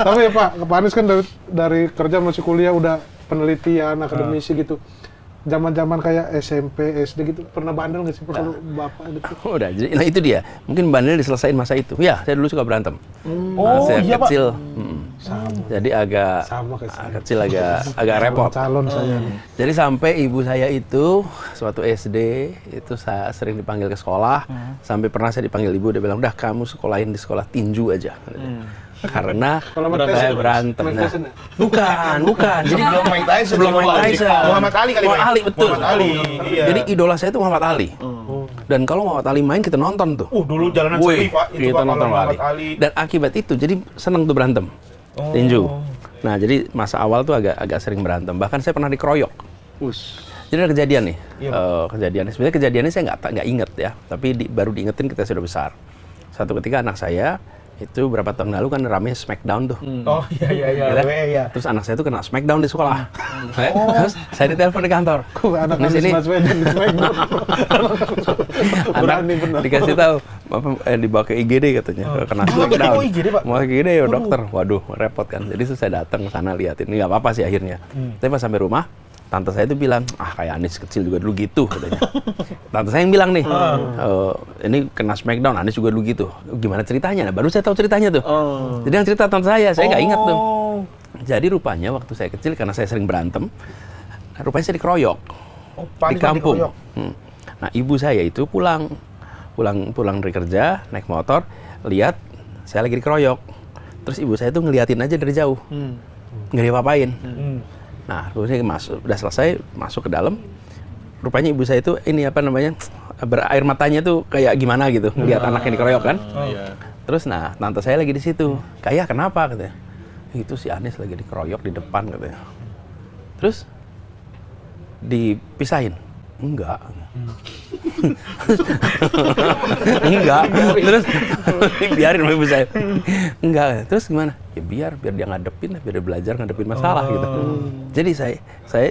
Tapi ya Pak Anies kan dari kerja masih kuliah udah penelitian, akademisi gitu. Zaman-zaman kayak SMP, SD gitu, pernah bandel nggak sih Pak kalau Bapak gitu? Udah, jadi, nah itu dia. Mungkin bandel diselesain masa itu. Ya, saya dulu suka berantem. Oh, Saya iya, kecil. Sama. Jadi agak Sama kayak saya. kecil agak repot. Calon saya. Jadi sampai ibu saya itu suatu SD itu saya sering dipanggil ke sekolah, sampai pernah saya dipanggil ibu, dia bilang, "Udah kamu sekolahin di sekolah tinju aja." Karena saya berantem. Nah, bukan. Jadi sebelum Mike Tyson. Muhammad Ali kali. Muhammad Ali, betul. Muhammad Ali. Iya. Jadi idola saya itu Muhammad Ali. Dan kalau Muhammad Ali main kita nonton tuh. Dulu jalanan sepi Pak. Itu Kita Pak, nonton kalau Muhammad Ali. Dan akibat itu jadi seneng tuh berantem. Tinju. Nah, jadi masa awal tuh agak sering berantem. Bahkan saya pernah dikeroyok. Jadi ada kejadian nih. Sebenarnya kejadiannya saya nggak inget ya. Tapi baru diingetin kita sudah besar. Satu ketika anak saya itu berapa tahun lalu kan rame Smackdown tuh. Oh iya. Terus anak saya tuh kena Smackdown di sekolah. Terus saya ditelepon di kantor. Anak Di sini anak dikasih tahu dibawa ke IGD katanya, kena Smackdown. Oh, IGD, Pak? Mau ke IGD ya dokter. Waduh, repot kan. Jadi saya datang ke sana liatin. Ini nggak apa-apa sih akhirnya. Tapi pas sampai rumah, tante saya itu bilang, kayak Anies kecil juga dulu gitu katanya. Tante saya yang bilang nih, ini kena Smackdown, Anies juga dulu gitu. Gimana ceritanya? Nah, baru saya tahu ceritanya tuh. Jadi yang cerita tante saya nggak ingat tuh. Jadi rupanya waktu saya kecil karena saya sering berantem, rupanya saya dikeroyok di kampung. Nah, ibu saya itu pulang dari kerja naik motor, lihat saya lagi dikeroyok. Terus ibu saya tuh ngeliatin aja dari jauh, nggak diapa-apain. Nah, terus saya udah selesai masuk ke dalam. Rupanya ibu saya itu air matanya tuh kayak gimana gitu, lihat anaknya dikeroyok kan. Terus tante saya lagi di situ. Kayak kenapa katanya? Itu si Anies lagi dikeroyok di depan katanya. Terus dipisahin? Enggak. Enggak. Terus dibiarin sama ibu saya. Enggak. Terus gimana? Ya biar dia ngadepin, biar dia belajar ngadepin masalah gitu. Jadi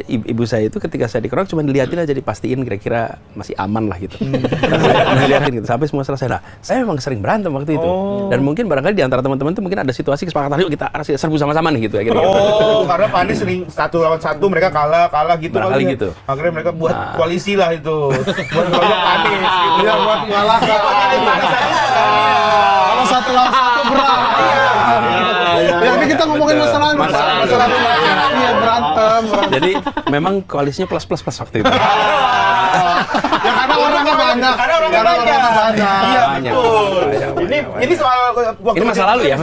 ibu saya itu ketika saya dikeroyok cuma dilihatin aja, dipastiin kira-kira masih aman lah gitu. Saya lihatin gitu sampai semua selesai. Nah, saya memang sering berantem waktu itu. Dan mungkin barangkali di antara teman-teman itu mungkin ada situasi kesepakatan, yuk kita serbu sama-sama nih gitu ya. Karena Pak Anies sering 1 lawan 1 mereka kalah gitu. Barangkali gitu. Akhirnya mereka buat koalisi lah itu. Buat keroyok Anies gitu. Iya, buat mengalahkan. Kalau 1 lawan 1 berat. Ya, ini kita ngomongin masalah iya, berantem. Jadi memang koalisinya plus waktu itu. Ya karena orangnya banyak. Iya, betul. Ini soal Ini masa lalu ya.